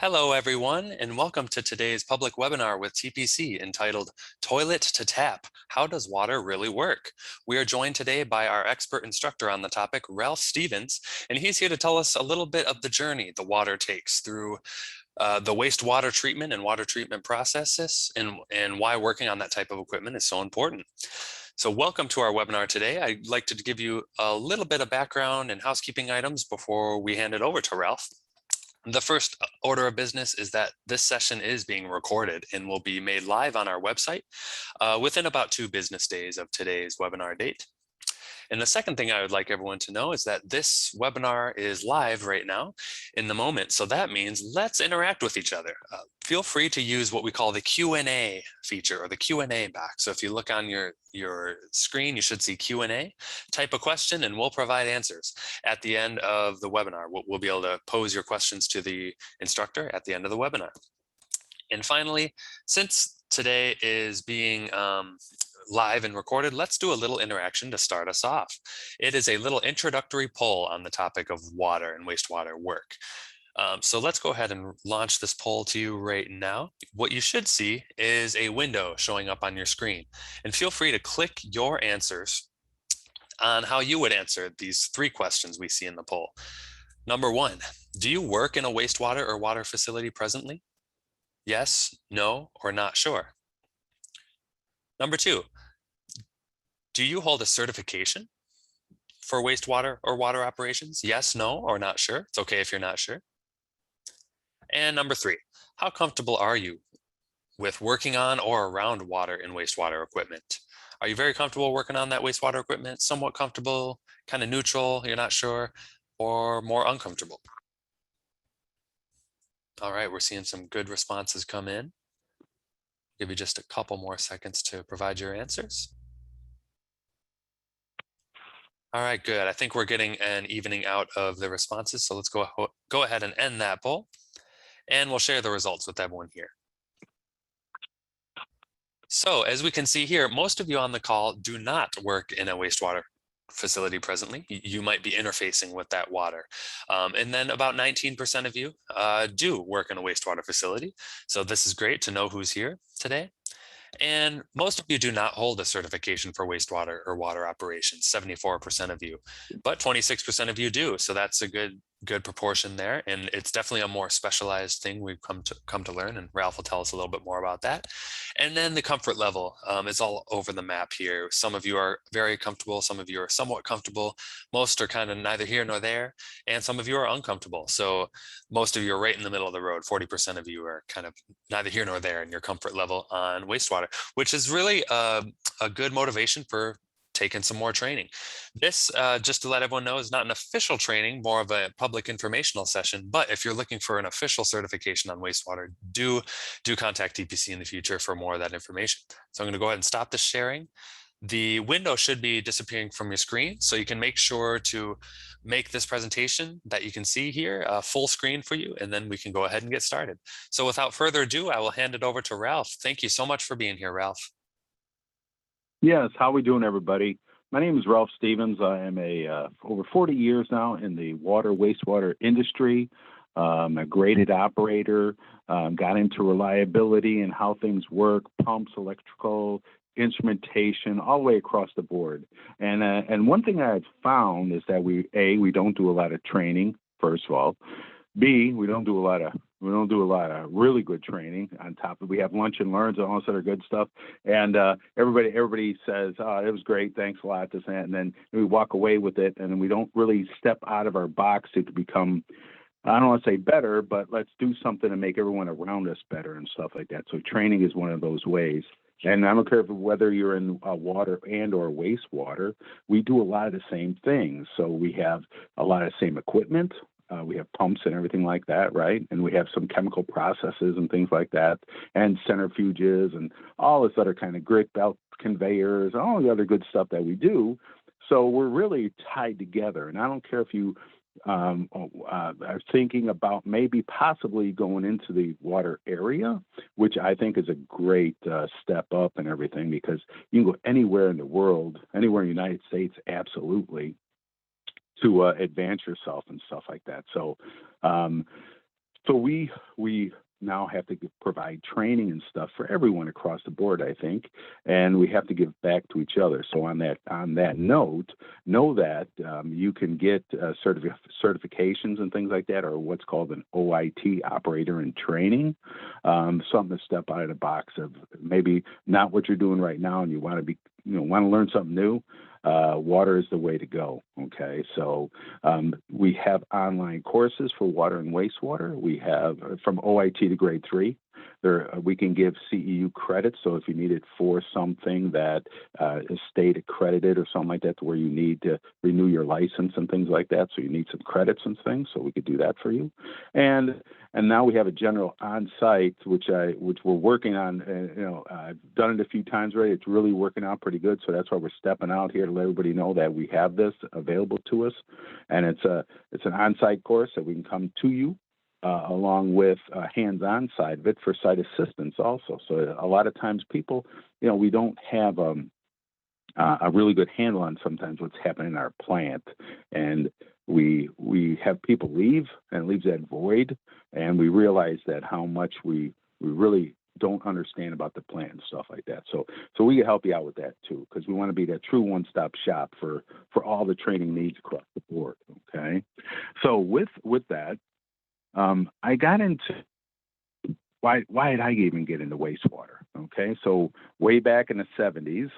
Hello, everyone, and welcome to today's public webinar with TPC entitled Toilet to Tap, How Does Water Really Work? We are joined today by our expert instructor on the topic, Ralph Stevens, and he's here to tell us a little bit of the journey the water takes through the wastewater treatment and water treatment processes and why working on that type of equipment is so important. So welcome to our webinar today. I'd like to give you a little bit of background and housekeeping items before we hand it over to Ralph. The first order of business is that this session is being recorded and will be made live on our website within about 2 business days of today's webinar date. And the second thing I would like everyone to know is that this webinar is live right now in the moment. So that means let's interact with each other. Feel free to use what we call the Q&A feature or the Q&A box. So if you look on your screen, you should see Q&A. Type a question and we'll provide answers. At the end of the webinar, we'll be able to pose your questions to the instructor at the end of the webinar. And finally, since today is being live and recorded, let's do a little interaction to start us off. It is a little introductory poll on the topic of water and wastewater work. So let's go ahead and launch this poll to you right now. What you should see is a window showing up on your screen, and feel free to click your answers on how you would answer these 3 questions we see in the poll. Number 1, do you work in a wastewater or water facility presently? Yes, no, or not sure. Number 2, do you hold a certification for wastewater or water operations? Yes, no, or not sure. It's okay if you're not sure. And number 3, how comfortable are you with working on or around water and wastewater equipment? Are you very comfortable working on that wastewater equipment? Somewhat comfortable, kind of neutral, you're not sure, or more uncomfortable? All right, we're seeing some good responses come in. Give you just a couple more seconds to provide your answers. All right, good. I think we're getting an evening out of the responses. So let's go ahead and end that poll, and we'll share the results with everyone here. So as we can see here, most of you on the call do not work in a wastewater facility presently. You might be interfacing with that water. And then about 19% of you do work in a wastewater facility. So this is great to know who's here today. And most of you do not hold a certification for wastewater or water operations, 74% of you, but 26% of you do. So that's a good proportion there. And it's definitely a more specialized thing we've come to learn. And Ralph will tell us a little bit more about that. And then the comfort level is all over the map here. Some of you are very comfortable. Some of you are somewhat comfortable. Most are kind of neither here nor there. And some of you are uncomfortable. So most of you are right in the middle of the road. 40% of you are kind of neither here nor there in your comfort level on wastewater, which is really a good motivation for taking some more training. This, just to let everyone know, is not an official training, more of a public informational session. But if you're looking for an official certification on wastewater, do contact TPC in the future for more of that information. So I'm going to go ahead and stop the sharing. The window should be disappearing from your screen, so you can make sure to make this presentation that you can see here full screen for you, and then we can go ahead and get started. So without further ado, I will hand it over to Ralph. Thank you so much for being here, Ralph. Yes, how we doing, everybody? My name is Ralph Stevens. I am over 40 years now in the water wastewater industry. I'm a graded operator. Got into reliability and how things work, pumps, electrical, instrumentation, all the way across the board. And one thing I've found is that we don't do a lot of training, first of all. B, we don't do a lot of really good training. On top of, we have lunch and learns and all this other good stuff. And everybody says, "Oh, it was great, thanks a lot," this and that. And then we walk away with it, and we don't really step out of our box to become, I don't want to say better, but let's do something to make everyone around us better and stuff like that. So training is one of those ways. And I don't care whether you're in water and or wastewater, we do a lot of the same things. So we have a lot of the same equipment. We have pumps and everything like that, right? And we have some chemical processes and things like that, and centrifuges and all this other kind of grit belt conveyors, all the other good stuff that we do. So we're really tied together. And I don't care if you are thinking about maybe possibly going into the water area, which I think is a great step up and everything, because you can go anywhere in the world, anywhere in the United States, absolutely, to advance yourself and stuff like that. So So we now have to provide training and stuff for everyone across the board, I think, and we have to give back to each other. So on that note, know that you can get certifications and things like that, or what's called an OIT, operator in training, something to step out of the box of maybe not what you're doing right now, and you want to learn something new. Water is the way to go. Okay, so we have online courses for water and wastewater. We have from OIT to grade 3. There, we can give CEU credits. So if you need it for something that is state accredited or something like that, to where you need to renew your license and things like that, so you need some credits and things, so we could do that for you. And now we have a general on-site, which we're working on. I've done it a few times already. It's really working out pretty good. So that's why we're stepping out here to let everybody know that we have this available to us, and it's an on-site course that we can come to you. Along with hands-on side of it for site assistance also. So a lot of times people, we don't have a really good handle on sometimes what's happening in our plant, and we have people leave, and it leaves that void, and we realize that how much we really don't understand about the plant and stuff like that. So we can help you out with that too, because we want to be that true one-stop shop for all the training needs across the board. Okay, so with that. I got into why did I even get into wastewater? Okay, so way back in the 70s,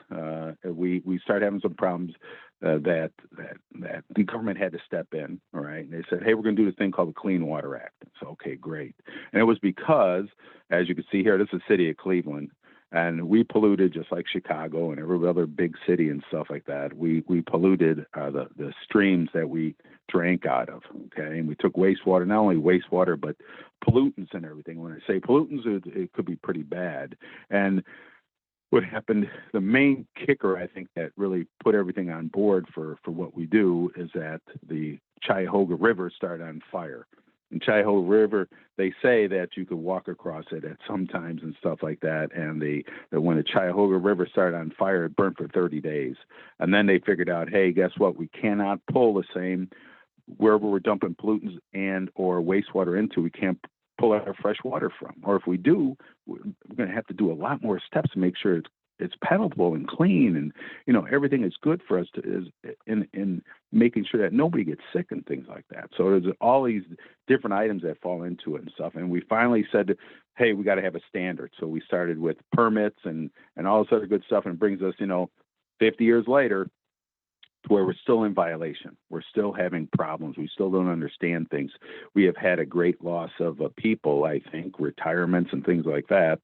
we started having some problems that the government had to step in. All right, and they said, hey, we're going to do this thing called the Clean Water Act. So okay, great, and it was because, as you can see here, this is the city of Cleveland. And we polluted just like Chicago and every other big city and stuff like that. We polluted the streams that we drank out of, okay? And we took wastewater, not only wastewater, but pollutants and everything. When I say pollutants, it could be pretty bad. And what happened, the main kicker, I think, that really put everything on board for what we do is that the Cuyahoga River started on fire. In Cuyahoga River, they say that you could walk across it at some times and stuff like that. And when the Cuyahoga River started on fire, it burned for 30 days. And then they figured out, hey, guess what? We cannot pull the same wherever we're dumping pollutants and or wastewater into. We can't pull our fresh water from. Or if we do, we're going to have to do a lot more steps to make sure it's palatable and clean, and everything is good for us in making sure that nobody gets sick and things like that. So there's all these different items that fall into it and stuff. And we finally said, hey, we got to have a standard. So we started with permits and all this other good stuff, and it brings us 50 years later to where we're still in violation. We're still having problems. We still don't understand things. We have had a great loss of people, I think, retirements and things like that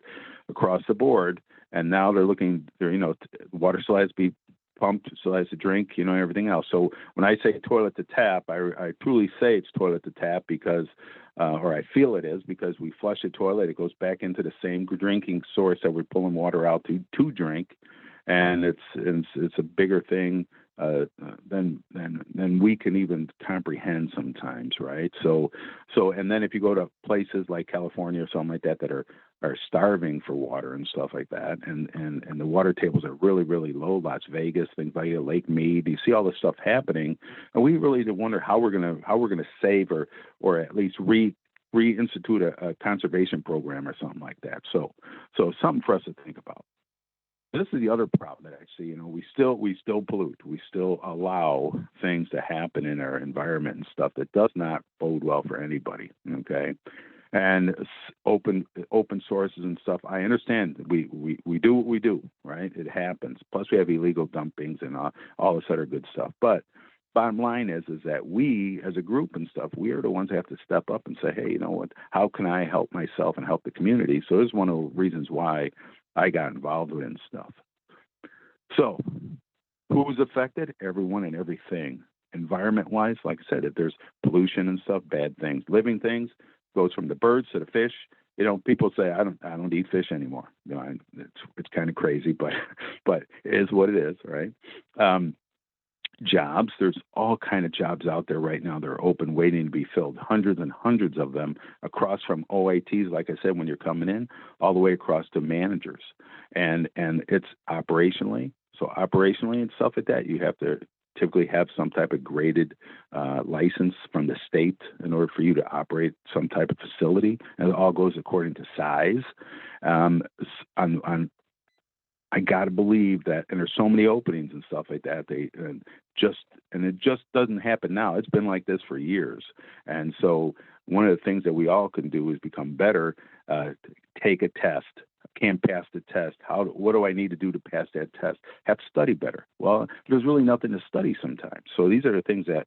across the board. And now water still has to be pumped, still has to drink, everything else. So when I say toilet to tap, I truly say it's toilet to tap because, or I feel it is, because we flush a toilet, it goes back into the same drinking source that we're pulling water out to drink. And it's a bigger thing than we can even comprehend sometimes, right? So and then if you go to places like California or something like that that are starving for water and stuff like that, and the water tables are really, really low, Las Vegas, things like Lake Mead, you see all this stuff happening, and we really wonder how we're gonna save or at least reinstitute a conservation program or something like that. So something for us to think about. This is the other problem that I see. We still pollute. We still allow things to happen in our environment and stuff that does not bode well for anybody. Okay, and open sources and stuff. I understand we do what we do, right? It happens. Plus, we have illegal dumpings and all this other good stuff. But bottom line is that we, as a group and stuff, we are the ones that have to step up and say, hey, you know what? How can I help myself and help the community? So this is one of the reasons why I got involved with it and stuff. So who was affected? Everyone and everything. Environment-wise, like I said, if there's pollution and stuff, bad things, living things, goes from the birds to the fish. People say I don't eat fish anymore. It's kind of crazy, but it is what it is, right? Jobs, there's all kind of jobs out there right now that are open, waiting to be filled. Hundreds and hundreds of them across from OITs, like I said, when you're coming in, all the way across to managers. And it's operationally. So operationally and stuff like that, you have to typically have some type of graded license from the state in order order for you to operate some type of facility, and it all goes according to size. On I got to believe that, and there's so many openings and stuff like that. It just doesn't happen now. It's been like this for years. And so one of the things that we all can do is become better. Take a test. Can't pass the test. What do I need to do to pass that test? Have to study better. Well, there's really nothing to study sometimes. So these are the things that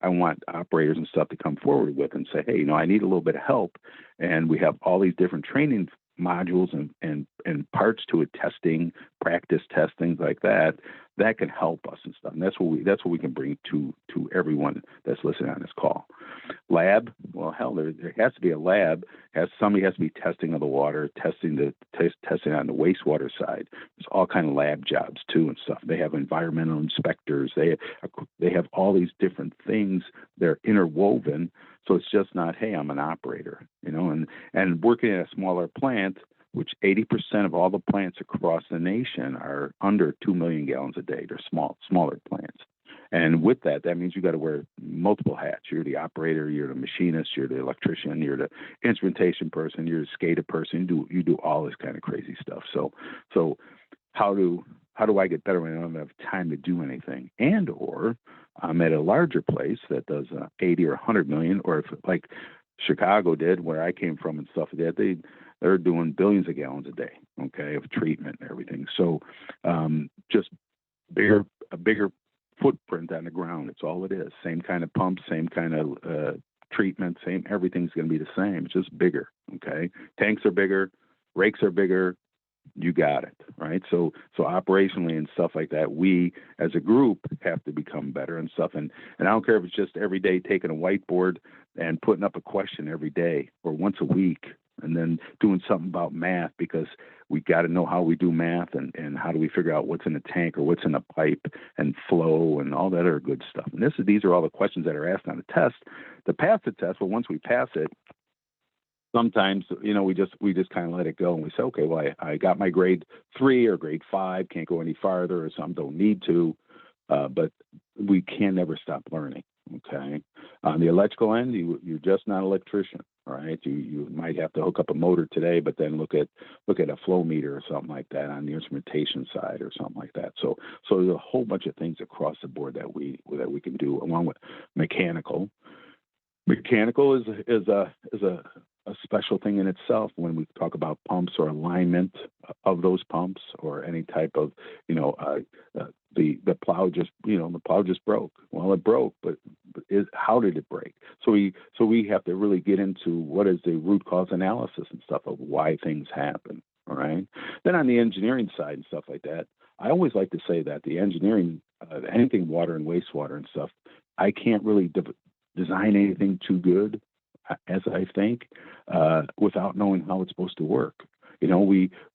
I want operators and stuff to come forward with and say, hey, I need a little bit of help. And we have all these different training modules and parts to it, testing, practice tests, things like that can help us and stuff. And that's what we can bring to everyone that's listening on this call. Lab, well, hell, there has to be a lab. Somebody has to be testing of the water, testing on the wastewater side. There's all kind of lab jobs too and stuff. They have environmental inspectors. They have all these different things. They're interwoven. So it's just not, hey, I'm an operator, and working at a smaller plant, which 80% of all the plants across the nation are under 2 million gallons a day. They're smaller plants. And with that means you got to wear multiple hats. You're the operator, you're the machinist, you're the electrician, you're the instrumentation person, you're the SCADA person. You do all this kind of crazy stuff. So how do I get better when I don't have time to do anything? Or I'm at a larger place that does 80 or 100 million, or if like Chicago did, where I came from and stuff like that, they're doing billions of gallons a day, okay, of treatment and everything. So just a bigger footprint on the ground. It's all it is. Same kind of pump, same kind of treatment, everything's going to be the same. It's just bigger, okay? Tanks are bigger, rakes are bigger. You got it, right? So operationally and stuff like that, we as a group have to become better and stuff. And I don't care if it's just every day taking a whiteboard and putting up a question every day or once a week, and then doing something about math, because we got to know how we do math and how do we figure out what's in a tank or what's in a pipe and flow and all that other good stuff. And these are all the questions that are asked on the test. To pass the test, well, once we pass it, sometimes, we just kind of let it go and we say, okay, well, I got my grade 3 or grade 5, can't go any farther, or some don't need to, but we can never stop learning. Okay. On the electrical end, you're just not an electrician. All right. You might have to hook up a motor today, but then look at a flow meter or something like that on the instrumentation side or something like that. So there's a whole bunch of things across the board that we can do, along with mechanical. Mechanical is a special thing in itself when we talk about pumps or alignment of those pumps or any type of, the plow just broke. Well, it broke, but how did it break? So we have to really get into what is the root cause analysis and stuff of why things happen. All right. Then on the engineering side and stuff like that, I always like to say that the engineering, anything water and wastewater and stuff, I can't really design anything too good, as I think, without knowing how it's supposed to work.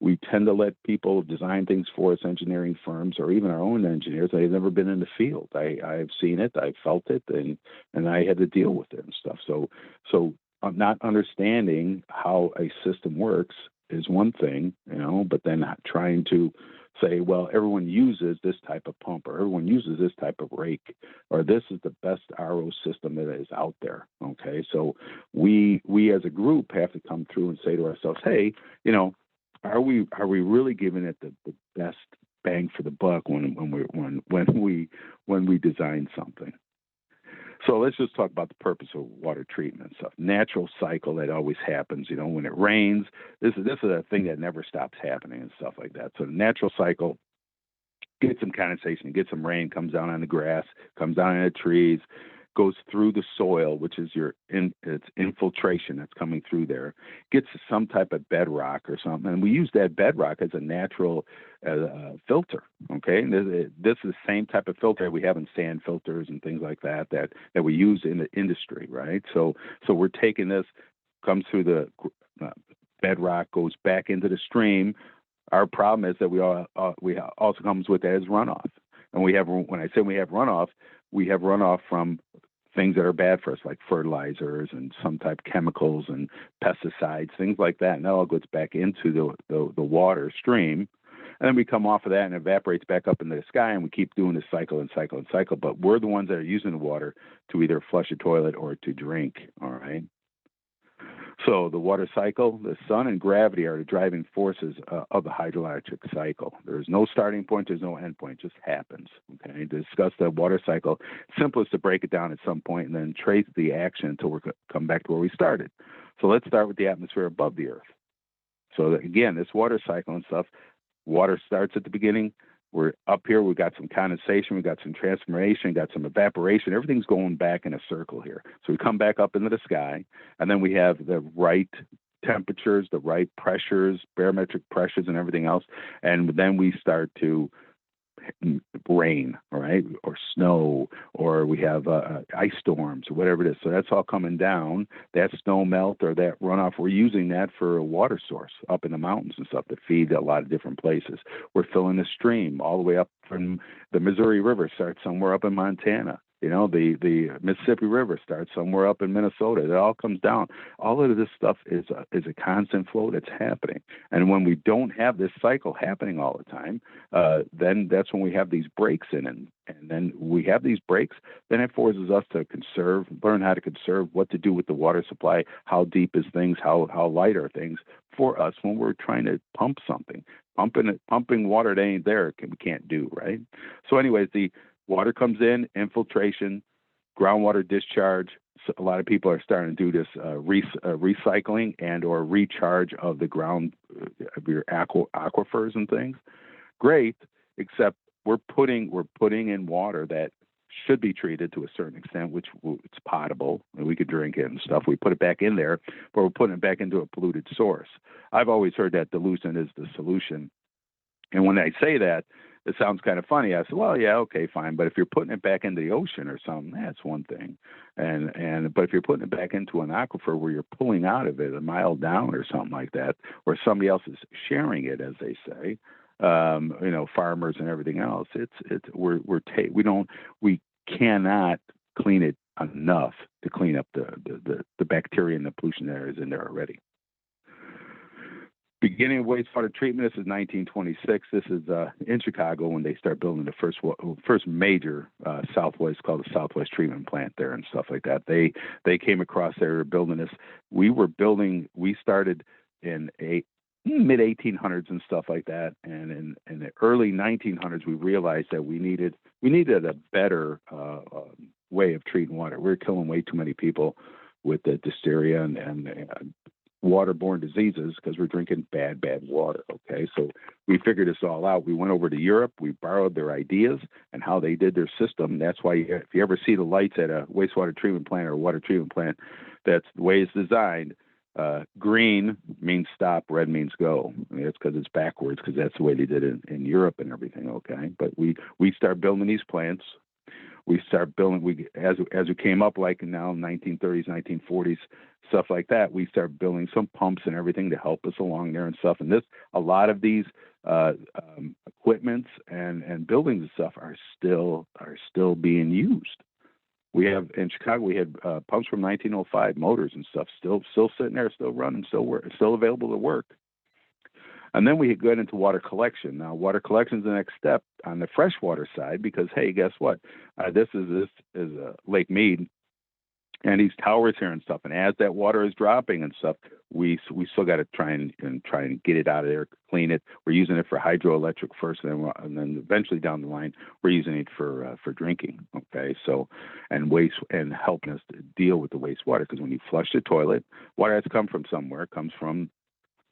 We tend to let people design things for us, engineering firms, or even our own engineers. They've never been in the field. I've seen it, I've felt it, and I had to deal with it and stuff. So not understanding how a system works is one thing, but then trying to say, well, everyone uses this type of pump, or everyone uses this type of rake, or this is the best RO system that is out there. Okay, so we as a group have to come through and say to ourselves, hey, are we really giving it the best bang for the buck when we design something? So let's just talk about the purpose of water treatment stuff. Natural cycle that always happens, when it rains. This is a thing that never stops happening and stuff like that. So the natural cycle, get some condensation, get some rain, comes down on the grass, comes down on the trees, goes through the soil, which is it's infiltration that's coming through there, gets some type of bedrock or something, and we use that bedrock as a natural filter. Okay, and this is the same type of filter we have in sand filters and things like that we use in the industry, right? So we're taking this, comes through the bedrock, goes back into the stream. Our problem is that we also comes with that as runoff, and when I say we have runoff from things that are bad for us, like fertilizers and some type of chemicals and pesticides, things like that. And that all goes back into the water stream. And then we come off of that and it evaporates back up into the sky, and we keep doing this cycle and cycle and cycle. But we're the ones that are using the water to either flush a toilet or to drink, all right? So the water cycle, the sun and gravity are the driving forces of the hydroelectric cycle. There's no starting point, there's no end point, it just happens. Okay, to discuss the water cycle, simplest to break it down at some point and then trace the action until we come back to where we started. So let's start with the atmosphere above the earth. So again, this water cycle and stuff, water starts at the beginning. We're up here, we've got some condensation, we've got some transformation, got some evaporation. Everything's going back in a circle here. So we come back up into the sky, and then we have the right temperatures, the right pressures, barometric pressures, and everything else. And then we start to rain, all right, or snow, or we have ice storms, or whatever it is. So that's all coming down. That snow melt or that runoff, we're using that for a water source up in the mountains and stuff to feed a lot of different places. We're filling a stream all the way up from the Missouri River, starts somewhere up in Montana. You know, the Mississippi River starts somewhere up in Minnesota. It all comes down. All of this stuff is a constant flow that's happening. And when we don't have this cycle happening all the time, then that's when we have these breaks in it. And then we have these breaks, then it forces us to conserve, learn how to conserve, what to do with the water supply, how deep is things, how light are things for us when we're trying to pump something. Pumping water that ain't there, we can't do, right? So anyways, the water comes in, infiltration, groundwater discharge. So a lot of people are starting to do this recycling and or recharge of the ground, of your aquifers and things. Great, except we're putting in water that should be treated to a certain extent, which it's potable and we could drink it and stuff. We put it back in there, but we're putting it back into a polluted source. I've always heard that dilution is the solution. And when I say that, it sounds kind of funny. I said, well, yeah, okay, fine. But if you're putting it back into the ocean or something, that's one thing. But if you're putting it back into an aquifer where you're pulling out of it a mile down or something like that, or somebody else is sharing it, as they say, farmers and everything else, we cannot clean it enough to clean up the bacteria and the pollution that is in there already. Beginning of wastewater treatment, this is 1926. This is in Chicago when they start building the first major Southwest, called the Southwest Treatment Plant there and stuff like that. They came across, they were building this. We started in mid 1800s and stuff like that, and in the early 1900s we realized that we needed a better way of treating water. We were killing way too many people with the diphtheria and waterborne diseases because we're drinking bad water. Okay, so we figured this all out. We went over to Europe. We borrowed their ideas and how they did their system. That's why if you ever see the lights at a wastewater treatment plant or a water treatment plant, that's the way it's designed. Green means stop, red means go. I mean, it's because it's backwards, because that's the way they did it in Europe and everything. Okay, but we start building these plants. We start building. As we came up, like now 1930s, 1940s, stuff like that. We start building some pumps and everything to help us along there and stuff. And a lot of these equipments and buildings and stuff are still being used. We have in Chicago, we had pumps from 1905, motors and stuff, still sitting there, still running, still available to work. And then we got into water collection. Now, water collection is the next step on the freshwater side because, hey, guess what? This is Lake Mead, and these towers here and stuff. And as that water is dropping and stuff, we still got to try and get it out of there, clean it. We're using it for hydroelectric first, and then eventually down the line, we're using it for drinking. Okay, so and waste and helping us to deal with the wastewater, because when you flush the toilet, water has to come from somewhere. It comes from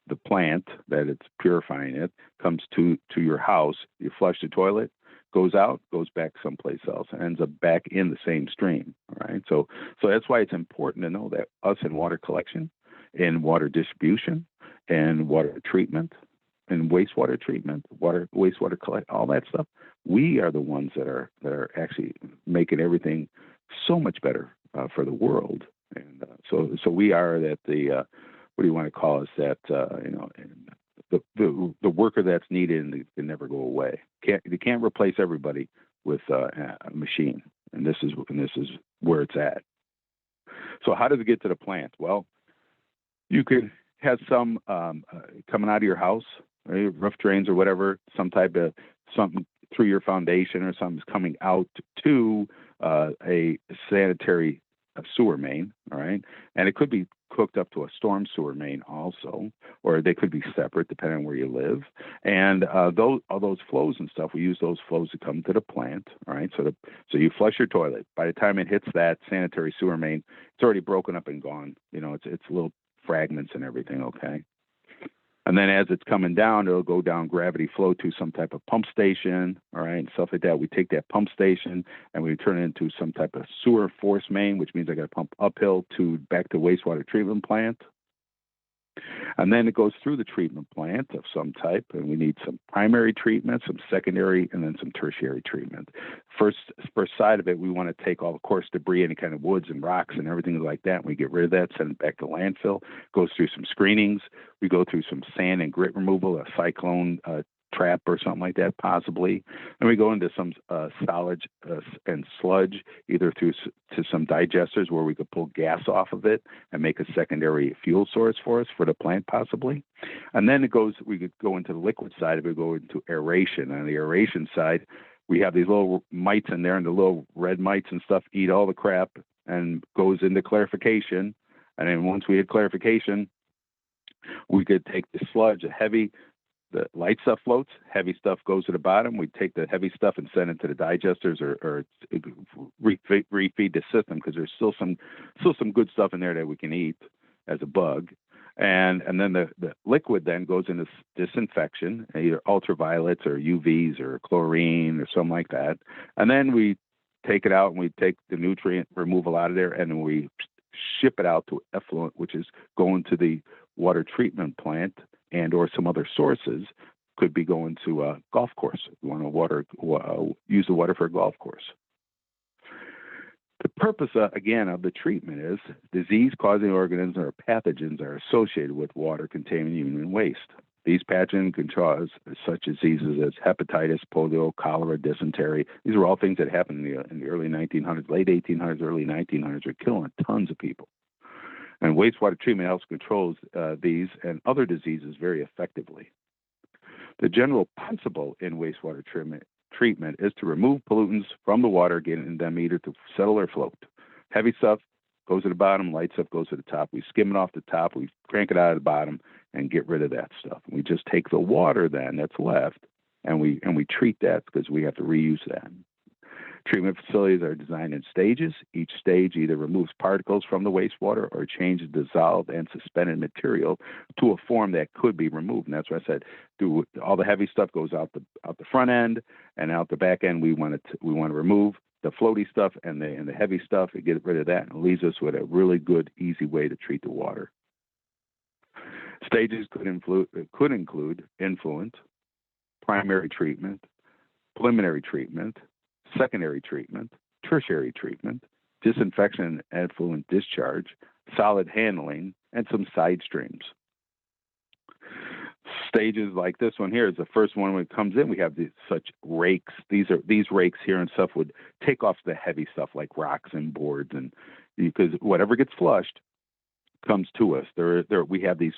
the plant that it's purifying it, comes to your house. You flush the toilet, goes out, goes back someplace else, and ends up back in the same stream. All right. So that's why it's important to know that us in water collection, in water distribution, and water treatment, and wastewater treatment, wastewater collect, all that stuff, we are the ones that are actually making everything so much better for the world. And so we are that what do you want to call us? That the worker that's needed and can never go away. You can't replace everybody with a machine, and this is where it's at. So how does it get to the plant? Well, you could has some coming out of your house, right? Roof drains or whatever, some type of something through your foundation or something's coming out to a sanitary sewer main, all right? And it could be hooked up to a storm sewer main also, or they could be separate depending on where you live. And all those flows and stuff, we use those flows to come to the plant, all right? So you flush your toilet. By the time it hits that sanitary sewer main, it's already broken up and gone. You know, it's little fragments and everything, okay? And then as it's coming down, it'll go down gravity flow to some type of pump station, all right, and stuff like that. We take that pump station and we turn it into some type of sewer force main, which means I got to pump uphill to back to wastewater treatment plant. And then it goes through the treatment plant of some type, and we need some primary treatment, some secondary, and then some tertiary treatment. First side of it, we want to take all the coarse debris, any kind of woods and rocks and everything like that, and we get rid of that, send it back to landfill. Goes through some screenings. We go through some sand and grit removal, a cyclone trap or something like that, possibly. And we go into some solids and sludge, either to some digesters where we could pull gas off of it and make a secondary fuel source for us for the plant, possibly. And then we could go into the liquid side of it, go into aeration. On the aeration side, we have these little mites in there, and the little red mites and stuff eat all the crap and goes into clarification. And then once we hit clarification, we could take the sludge, the light stuff floats, heavy stuff goes to the bottom. We take the heavy stuff and send it to the digesters or refeed the system, because there's still some good stuff in there that we can eat as a bug. And then the liquid then goes into disinfection, either ultraviolets or UVs or chlorine or something like that. And then we take it out and we take the nutrient removal out of there, and then we ship it out to effluent, which is going to the water treatment plant and or some other sources. Could be going to a golf course. We want to use the water for a golf course. The purpose, again, of the treatment is disease-causing organisms or pathogens are associated with water-containing human waste. These pathogens can cause such diseases as hepatitis, polio, cholera, dysentery. These are all things that happened in the early 1900s, late 1800s, early 1900s, are killing tons of people. And wastewater treatment helps control these and other diseases very effectively. The general principle in wastewater treatment is to remove pollutants from the water, getting them either to settle or float. Heavy stuff goes to the bottom, light stuff goes to the top. We skim it off the top, we crank it out of the bottom, and get rid of that stuff. We just take the water then that's left, and we treat that, because we have to reuse that. Treatment facilities are designed in stages. Each stage either removes particles from the wastewater or changes dissolved and suspended material to a form that could be removed. And that's what I said. All the heavy stuff goes out the front end, and out the back end we want to remove the floaty stuff and the heavy stuff and get rid of that, and it leaves us with a really good, easy way to treat the water. Stages could include influent, primary treatment, preliminary treatment, secondary treatment, tertiary treatment, disinfection and effluent discharge, solid handling, and some side streams. Stages like this one here is the first one. When it comes in, we have such rakes. These rakes here and stuff would take off the heavy stuff like rocks and boards, and because whatever gets flushed comes to us. We have these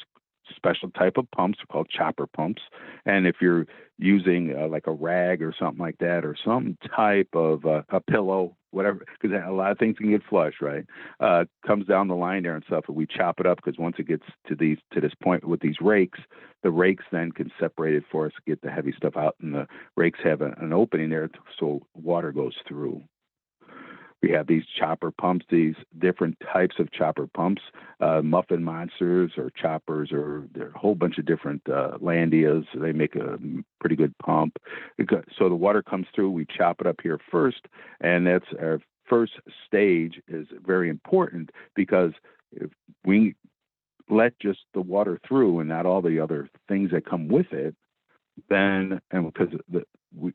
special type of pumps called chopper pumps, and if you're using like a rag or something like that, or some type of a pillow, whatever, because a lot of things can get flushed, right? Comes down the line there and stuff, and we chop it up, because once it gets to this point with these rakes, the rakes then can separate it for us to get the heavy stuff out, and the rakes have an opening there so water goes through. We have these chopper pumps, these different types of chopper pumps, muffin monsters or choppers, or there are a whole bunch of different Landias. They make a pretty good pump. So the water comes through, we chop it up here first, and that's our first stage is very important, because if we let just the water through and not all the other things that come with it, then, and because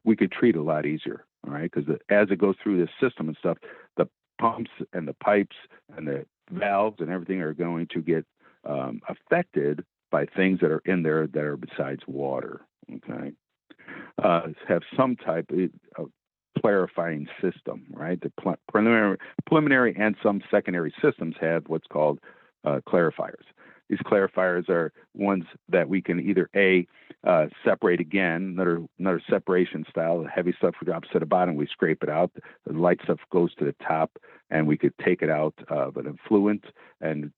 we could treat a lot easier. All right, because as it goes through this system and stuff, the pumps and the pipes and the valves and everything are going to get affected by things that are in there that are besides water. Okay, have some type of clarifying system, right? The preliminary and some secondary systems have what's called clarifiers. These clarifiers are ones that we can either separate again, another separation style. The heavy stuff drops to the bottom, we scrape it out. The light stuff goes to the top, and we could take it out of an effluent and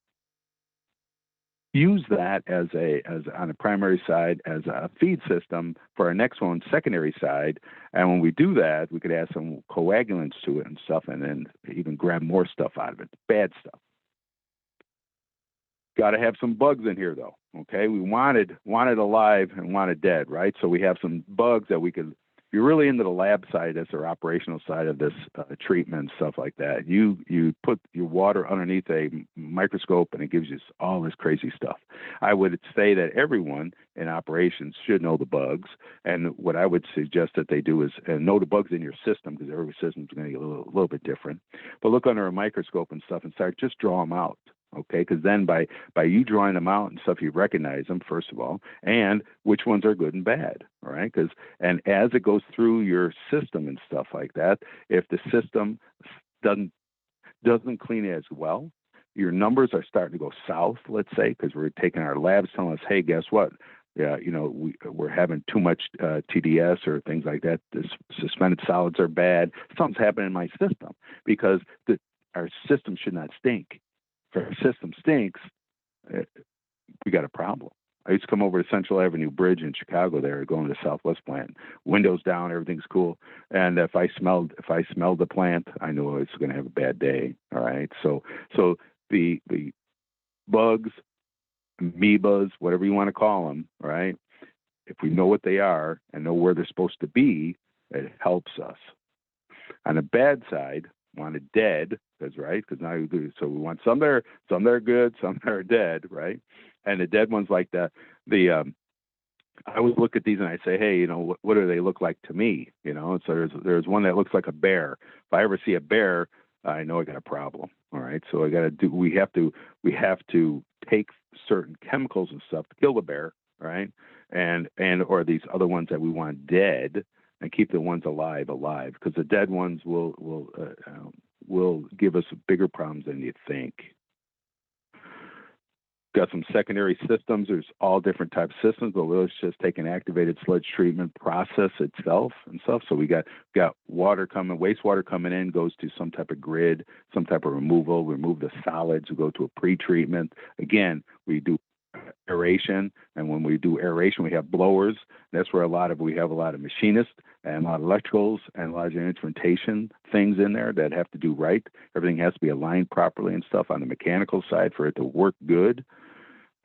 use that as on a primary side as a feed system for our next one, secondary side. And when we do that, we could add some coagulants to it and stuff, and then even grab more stuff out of it, bad stuff. Got to have some bugs in here, though. Okay, we wanted alive and wanted dead, right? So we have some bugs that we could. If you're really into the lab side, that's our operational side of this treatment and stuff like that. You put your water underneath a microscope, and it gives you all this crazy stuff. I would say that everyone in operations should know the bugs, and what I would suggest that they do is know the bugs in your system, because every system is going to get a little bit different. But look under a microscope and stuff, and start just draw them out. Okay, because then by you drawing them out and stuff, you recognize them, first of all, and which ones are good and bad. All right, and as it goes through your system and stuff like that, if the system doesn't clean as well, your numbers are starting to go south, let's say, because we're taking our labs telling us, hey, guess what? Yeah, we're having too much TDS or things like that. The suspended solids are bad. Something's happening in my system, because our system should not stink. If our system stinks, we got a problem. I used to come over to Central Avenue Bridge in Chicago there, going to the Southwest plant. Windows down, everything's cool. And if I smelled the plant, I knew I was going to have a bad day. All right. So the bugs, amoebas, whatever you want to call them, right? If we know what they are and know where they're supposed to be, it helps us. On the bad side, want it dead, because now you do. So we want some that are good, some that are dead, right? And the dead ones, like I always look at these and I say, hey, what do they look like to me? So there's one that looks like a bear. If I ever see a bear, I know I got a problem. All right, so we have to take certain chemicals and stuff to kill the bear, right? And or these other ones that we want dead, and keep the ones alive, because the dead ones will give us bigger problems than you think. Got some secondary systems. There's all different types of systems, but let's just take an activated sludge treatment process itself and stuff. So we got wastewater coming in, goes to some type of grid, some type of removal. Remove the solids. We go to a pre-treatment. Again, we do aeration, and when we do aeration, we have blowers. That's where we have a lot of machinists and a lot of electricals and a lot of instrumentation things in there that have to do right. Everything has to be aligned properly and stuff on the mechanical side for it to work good.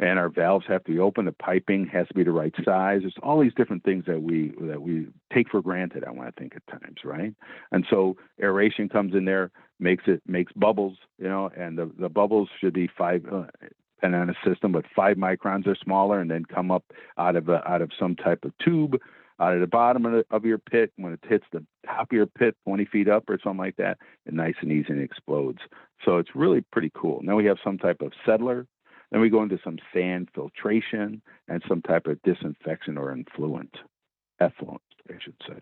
And our valves have to be open. The piping has to be the right size. There's all these different things that we take for granted, I want to think, at times, right? And so aeration comes in there, makes bubbles, and the bubbles should be depending on a system, but 5 microns or smaller, and then come up out of some type of tube out of the bottom of your pit. When it hits the top of your pit, 20 feet up or something like that, and nice and easy, and explodes. So it's really pretty cool. Now we have some type of settler. Then we go into some sand filtration and some type of disinfection or effluent, I should say.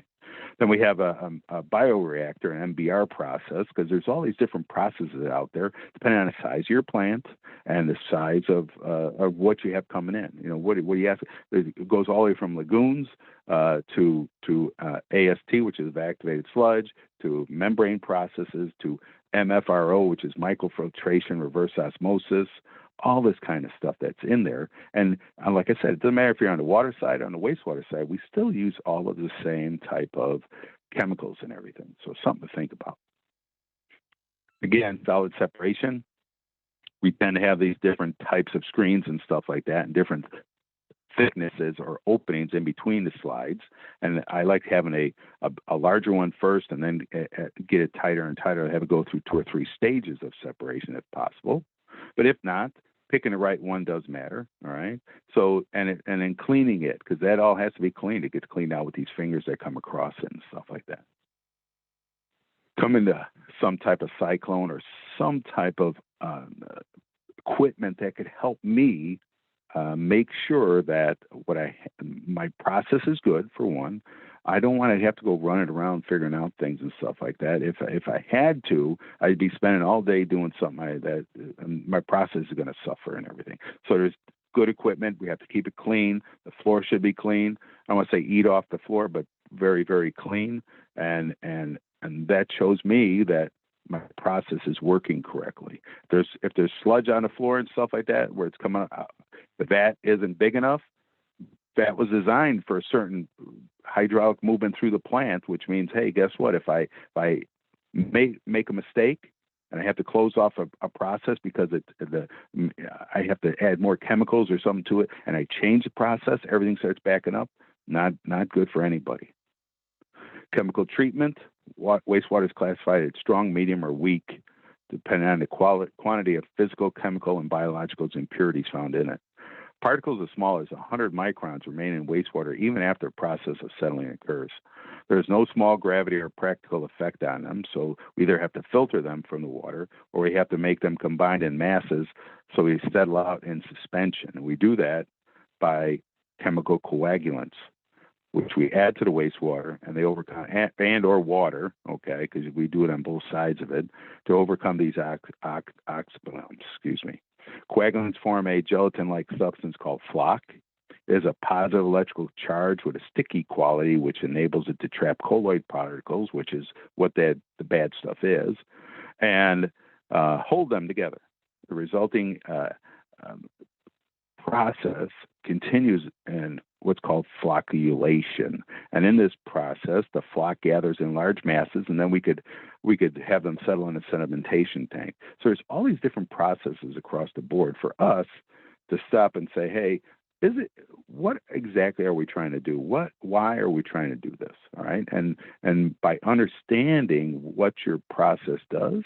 Then we have a bioreactor, an MBR process, because there's all these different processes out there, depending on the size of your plant and the size of what you have coming in. What do you have? It goes all the way from lagoons to AST, which is activated sludge, to membrane processes, to MFRO, which is microfiltration, reverse osmosis, all this kind of stuff that's in there. And like I said, it doesn't matter if you're on the water side or on the wastewater side, we still use all of the same type of chemicals and everything. So something to think about. Again, solid separation. We tend to have these different types of screens and stuff like that, and different thicknesses or openings in between the slides. And I like having a larger one first, and then get it tighter and tighter. Have it go through 2 or 3 stages of separation if possible. But if not, picking the right one does matter. All right. So, and then cleaning it, because that all has to be cleaned. It gets cleaned out with these fingers that come across it and stuff like that. Come into some type of cyclone or some type of equipment that could help me make sure that my process is good, for one. I don't want to have to go running around figuring out things and stuff like that. If I had to, I'd be spending all day doing something that my process is going to suffer and everything. So there's good equipment. We have to keep it clean. The floor should be clean. I don't want to say eat off the floor, but very, very clean. And that shows me that my process is working correctly. If there's sludge on the floor and stuff like that, where it's coming out, the vat isn't big enough. That was designed for a certain hydraulic movement through the plant, which means, hey, guess what? If I make a mistake and I have to close off a process because I have to add more chemicals or something to it, and I change the process, everything starts backing up. Not good for anybody. Chemical treatment, wastewater is classified as strong, medium, or weak, depending on the quantity of physical, chemical, and biological impurities found in it. Particles as small as 100 microns remain in wastewater even after a process of settling occurs. There is no small gravity or practical effect on them, so we either have to filter them from the water or we have to make them combined in masses so we settle out in suspension. And we do that by chemical coagulants, which we add to the wastewater, and they overcome or water, okay, because we do it on both sides of it to overcome these Coagulants form a gelatin-like substance called floc. It is a positive electrical charge with a sticky quality, which enables it to trap colloid particles, which is what the bad stuff is, and hold them together. The resulting process continues in what's called flocculation. And in this process, the floc gathers in large masses, and then we could have them settle in a sedimentation tank. So there's all these different processes across the board for us to stop and say, hey, what exactly are we trying to do? Why are we trying to do this? All right. And by understanding what your process does,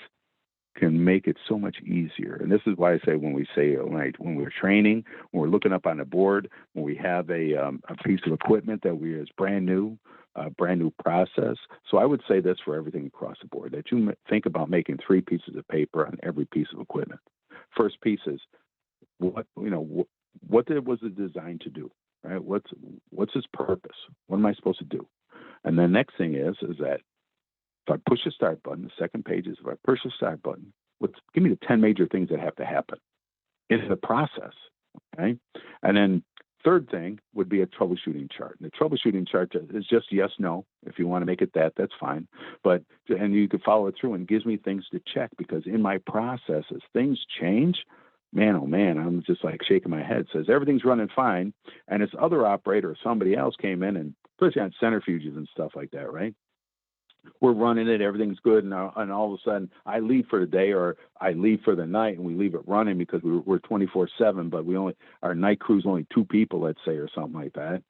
can make it so much easier. And this is why I say when we're training, when we're looking up on a board, when we have a piece of equipment that is brand new process. So I would say this for everything across the board, that you think about making 3 pieces of paper on every piece of equipment. First piece is what was it designed to do, right? What's its purpose? What am I supposed to do? And the next thing is that if I push the start button, the second page is if I push the start button, give me the 10 major things that have to happen in the process, okay? And then third thing would be a troubleshooting chart. And the troubleshooting chart is just yes, no. If you want to make it that's fine. And you can follow it through and gives me things to check, because in my process, as things change, man, oh man, I'm just like shaking my head. Says everything's running fine. And this other operator or somebody else came in, and especially on centrifuges and stuff like that, right? We're running it, everything's good, and all of a sudden I leave for the day or I leave for the night, and we leave it running because we're 24/7, but our night crew's only 2 people, let's say, or something like that,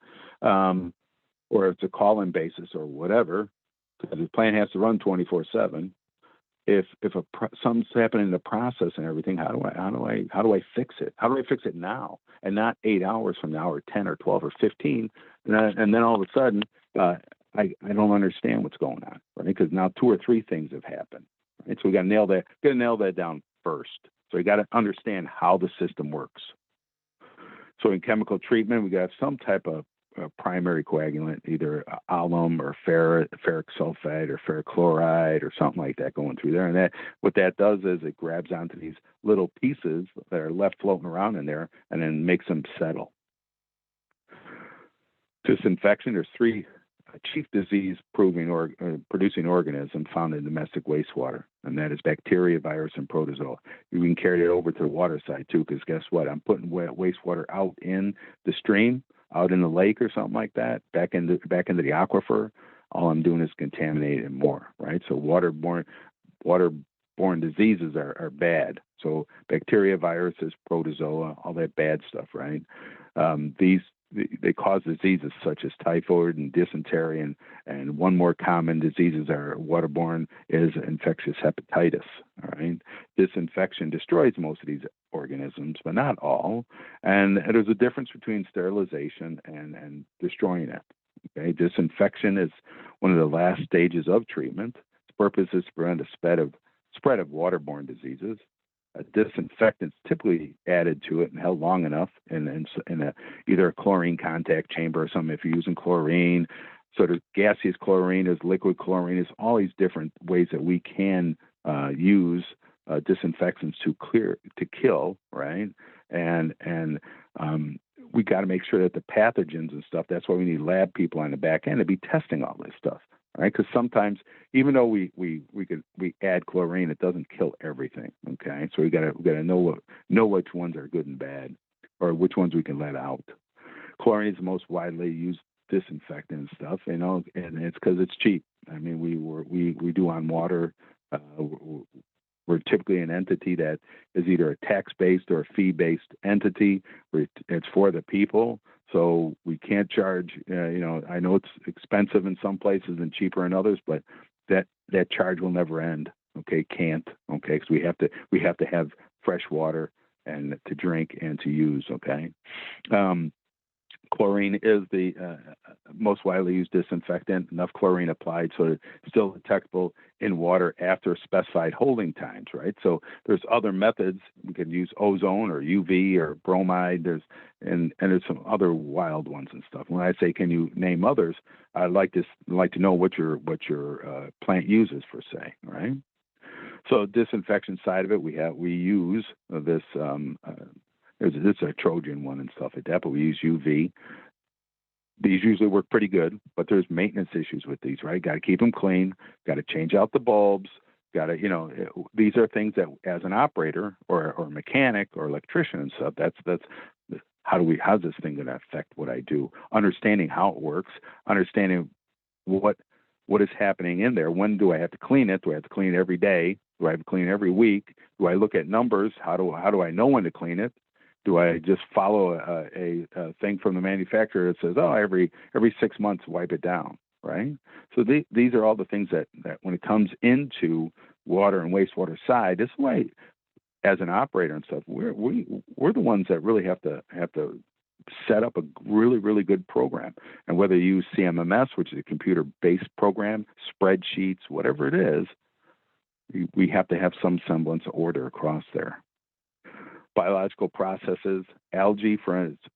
or it's a call-in basis or whatever, because the plant has to run 24/7. If something's happening in the process and everything, how do I fix it? How do I fix it now and not 8 hours from now or 10 or 12 or 15, and then all of a sudden I don't understand what's going on, right? Because now 2 or 3 things have happened, right? So we got to nail that down first. So we got to understand how the system works. So in chemical treatment, we got some type of primary coagulant, either alum or ferric sulfide or ferric chloride or something like that going through there. And what that does is it grabs onto these little pieces that are left floating around in there and then makes them settle. Disinfection, there's 3 chief disease-producing organism found in domestic wastewater, and that is bacteria, virus, and protozoa. You can carry it over to the water side too, because guess what? I'm putting wastewater out in the stream, out in the lake or something like that, back into the aquifer. All I'm doing is contaminating it more, right? So waterborne diseases are bad. So bacteria, viruses, protozoa, all that bad stuff, right? They cause diseases such as typhoid and dysentery, and one more common diseases are waterborne is infectious hepatitis. All right, disinfection destroys most of these organisms, but not all. And there's a difference between sterilization and destroying it. Okay, disinfection is one of the last stages of treatment. Its purpose is to prevent the spread of waterborne diseases. A disinfectant is typically added to it and held long enough in either a chlorine contact chamber or something. If you're using chlorine, So there's gaseous chlorine, there's liquid chlorine, there's all these different ways that we can use disinfectants to kill, right? And we got to make sure that the pathogens and stuff. That's why we need lab people on the back end to be testing all this stuff, right? Because sometimes, even though we add chlorine, it doesn't kill everything. Okay, so we gotta know which ones are good and bad, or which ones we can let out. Chlorine is the most widely used disinfectant and stuff, and it's because it's cheap. I mean, we do on water. We're typically an entity that is either a tax-based or a fee-based entity. It's for the people, so we can't charge. I know it's expensive in some places and cheaper in others, but that charge will never end. Okay, can't. Okay, because we have to have fresh water and to drink and to use. Okay. Chlorine is the most widely used disinfectant. Enough chlorine applied so it's still detectable in water after specified holding times, right? So there's other methods. We could use ozone or UV or bromide. There's some other wild ones and stuff. When I say, can you name others? I'd like to know what your plant uses for, say, right? So disinfection side of it, we use this. It's a Trojan one and stuff like that, but we use UV. These usually work pretty good, but there's maintenance issues with these, right? Got to keep them clean. Got to change out the bulbs. Got to, these are things that, as an operator or mechanic or electrician and stuff, that's how's this thing going to affect what I do? Understanding how it works, understanding what is happening in there. When do I have to clean it? Do I have to clean it every day? Do I have to clean it every week? Do I look at numbers? How do I know when to clean it? Do I just follow a thing from the manufacturer that says, oh, every 6 months wipe it down, right? So these are all the things that when it comes into water and wastewater side, this is why, as an operator and stuff, we're the ones that really have to set up a really, really good program. And whether you use CMMS, which is a computer-based program, spreadsheets, whatever it is, we have to have some semblance of order across there. Biological processes, algae, for instance,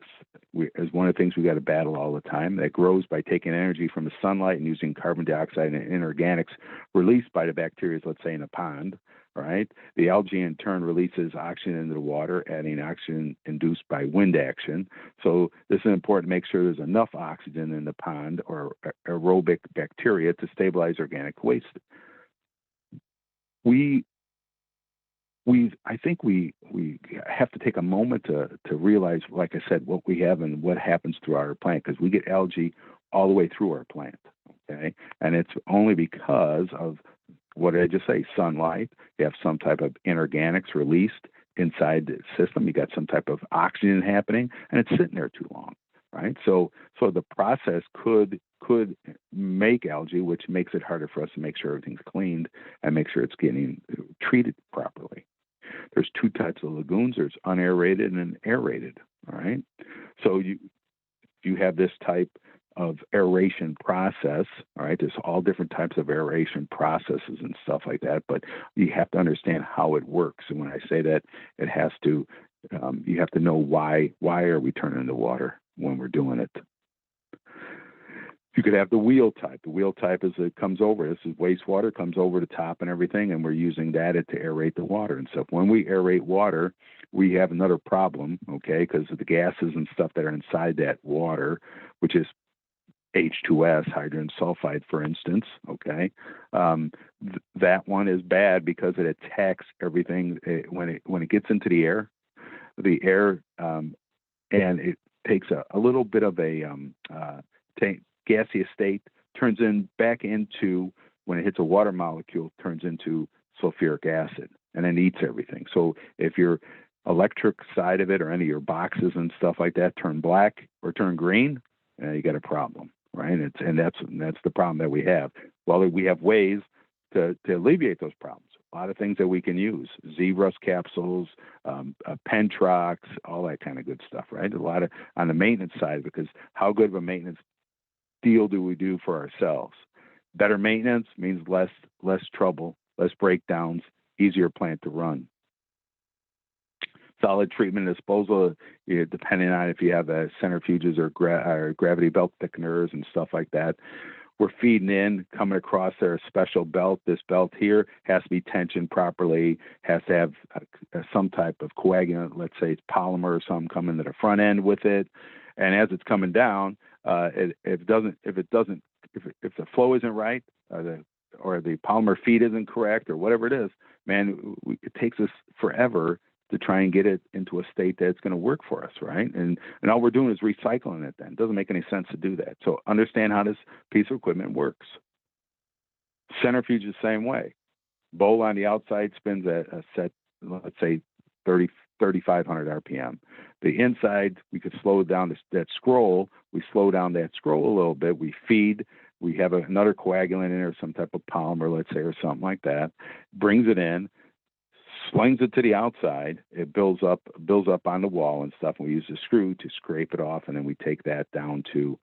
is one of the things we got to battle all the time. That grows by taking energy from the sunlight and using carbon dioxide and inorganics released by the bacteria, let's say in a pond, right? The algae in turn releases oxygen into the water, adding oxygen induced by wind action. So this is important to make sure there's enough oxygen in the pond or aerobic bacteria to stabilize organic waste. I think we have to take a moment to realize, like I said, what we have and what happens through our plant, because we get algae all the way through our plant, okay? And it's only because of what did I just say? Sunlight. You have some type of inorganics released inside the system. You got some type of oxygen happening, and it's sitting there too long, right? So the process could make algae, which makes it harder for us to make sure everything's cleaned and make sure it's getting treated properly. There's two types of lagoons. There's unaerated and aerated, all right? So you have this type of aeration process, all right? There's all different types of aeration processes and stuff like that, but you have to understand how it works. And when I say that, it has to, you have to know why are we turning the water when we're doing it. You could have the wheel type. The wheel type is it comes over. This is wastewater, comes over the top and everything, and we're using that to aerate the water and stuff. When we aerate water, we have another problem, okay, because of the gases and stuff that are inside that water, which is H2S, hydrogen sulfide, for instance, okay. That one is bad because it attacks everything when it gets into the air, and it takes a little bit of a gaseous state, turns back into, when it hits a water molecule, turns into sulfuric acid, and then eats everything. So if your electric side of it or any of your boxes and stuff like that turn black or turn green, you got a problem, right? And that's the problem that we have. Well, we have ways to alleviate those problems. A lot of things that we can use: Z-Rust capsules, Pentrox, all that kind of good stuff, right? A lot of on the maintenance side, because how good of a maintenance deal do we do for ourselves? Better maintenance means less trouble, less breakdowns, easier plant to run. Solid treatment and disposal, depending on if you have centrifuges or gravity belt thickeners and stuff like that. We're feeding in, coming across there, a special belt. This belt here has to be tensioned properly, has to have some type of coagulant, let's say it's polymer or something coming to the front end with it. And as it's coming down, if the flow isn't right, or the polymer feed isn't correct, or whatever it is, man, it takes us forever to try and get it into a state that's going to work for us, right? And all we're doing is recycling it then. It doesn't make any sense to do that. So understand how this piece of equipment works. Centrifuge is the same way. Bowl on the outside spins at a set, let's say 3,500 RPM. The inside, we could slow down that scroll. We slow down that scroll a little bit. We feed. We have another coagulant in there, some type of polymer, let's say, or something like that. Brings it in, slings it to the outside. It builds up on the wall and stuff. And we use a screw to scrape it off, and then we take that down to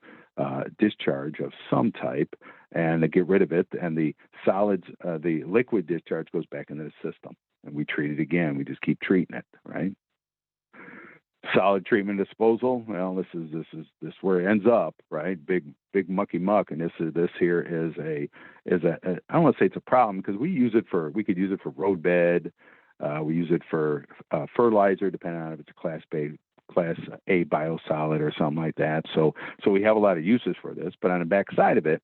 discharge of some type, and to get rid of it. And the solids, the liquid discharge goes back into the system, and we treat it again. We just keep treating it, right? Solid treatment disposal. Well, this is where it ends up, right? Big mucky muck, and this here is a I don't want to say it's a problem, because we could use it for road bed. We use it for fertilizer, depending on if it's a Class A biosolid or something like that. So we have a lot of uses for this. But on the back side of it,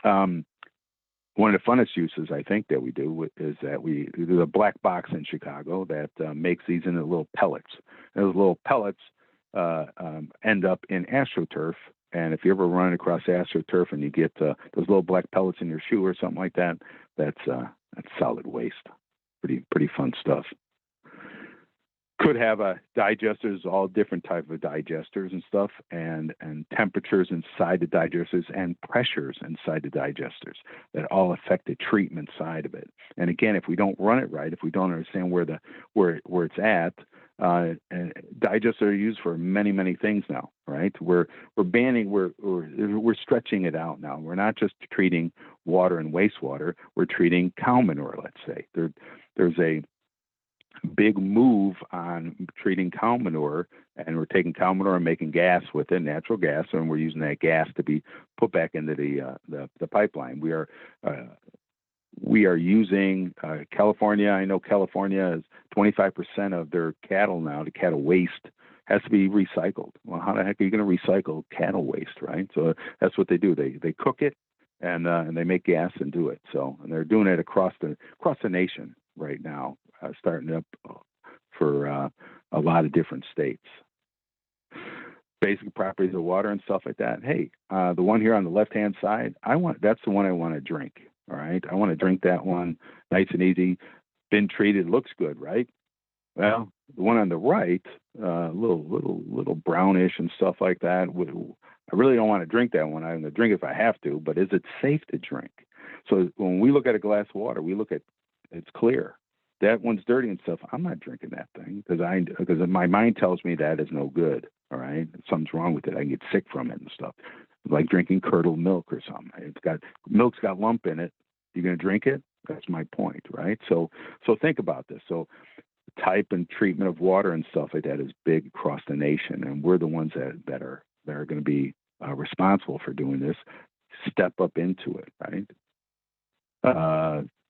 one of the funnest uses I think that we do is that there's a black box in Chicago that makes these into little pellets. And those little pellets end up in AstroTurf. And if you ever run across AstroTurf and you get those little black pellets in your shoe or something like that, that's solid waste. Pretty fun stuff. Could have digesters, all different type of digesters and stuff, and temperatures inside the digesters and pressures inside the digesters that all affect the treatment side of it. And again, if we don't run it right, if we don't understand where it's at, digesters are used for many things now, right? We're stretching it out now. We're not just treating water and wastewater. We're treating cow manure, let's say. There's a big move on treating cow manure, and we're taking cow manure and making gas with it, natural gas, and we're using that gas to be put back into the pipeline. We are using California. I know California is 25% of their cattle now. The cattle waste has to be recycled. Well, how the heck are you going to recycle cattle waste, right? So that's what they do. They cook it and they make gas and do it. And they're doing it across the nation right now, starting up for a lot of different states. Basic properties of water and stuff like that. Hey, the one here on the left-hand side, that's the one I want to drink. All right, I want to drink that one, nice and easy, been treated, looks good, right? Well, the one on the right, little brownish and stuff like that. I really don't want to drink that one. I'm going to drink it if I have to, but is it safe to drink? So when we look at a glass of water, we look at it's clear. That one's dirty and stuff. I'm not drinking that thing because my mind tells me that is no good. All right, something's wrong with it. I can get sick from it and stuff. Like drinking curdled milk or something. Milk's got lump in it. You're going to drink it? That's my point, right? So think about this. So type and treatment of water and stuff like that is big across the nation, and we're the ones that are going to be responsible for doing this. Step up into it, right?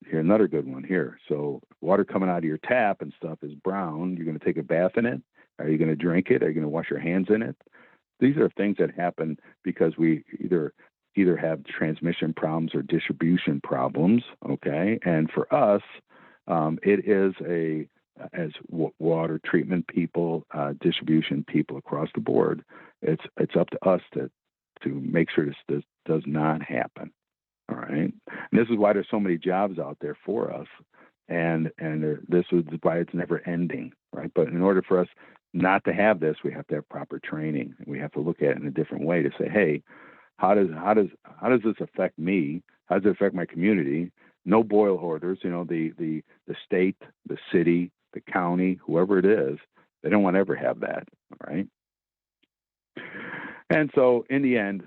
Here, another good one here. So water coming out of your tap and stuff is brown. You're going to take a bath in it. Are you going to drink it? Are you going to wash your hands in it? These are things that happen because we either have transmission problems or distribution problems, okay? And for us, it is as water treatment people, distribution people across the board, it's up to us to make sure this does not happen, all right? And this is why there's so many jobs out there for us, and this is why it's never ending, right? But in order for us not to have this, we have to have proper training. We have to look at it in a different way to say, hey, how does this affect me? How does it affect my community? No boil orders. The state, the city, the county, whoever it is, they don't want to ever have that. All right. And so in the end,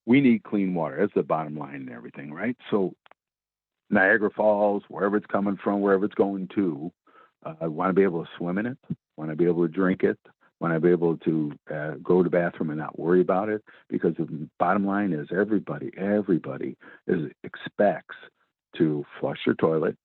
we need clean water. That's the bottom line and everything, right? So Niagara Falls, wherever it's coming from, wherever it's going to, I want to be able to swim in it. Want to be able to drink it. Want to be able to go to the bathroom and not worry about it. Because the bottom line is everybody expects to flush your toilet,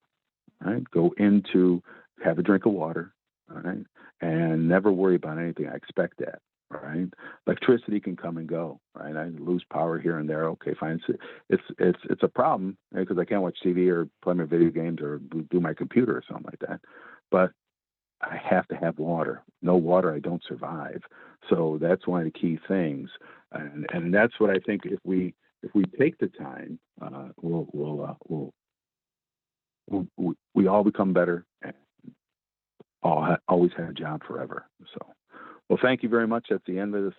right? Go into, have a drink of water, all right? And never worry about anything. I expect that, right? Electricity can come and go, right? I lose power here and there. Okay, fine. It's a problem, right? Because I can't watch TV or play my video games or do my computer or something like that. But I have to have water. No water, I don't survive. So that's one of the key things, and that's what I think. If we take the time, we all become better, and always have a job forever. So, well, thank you very much. At the end of this,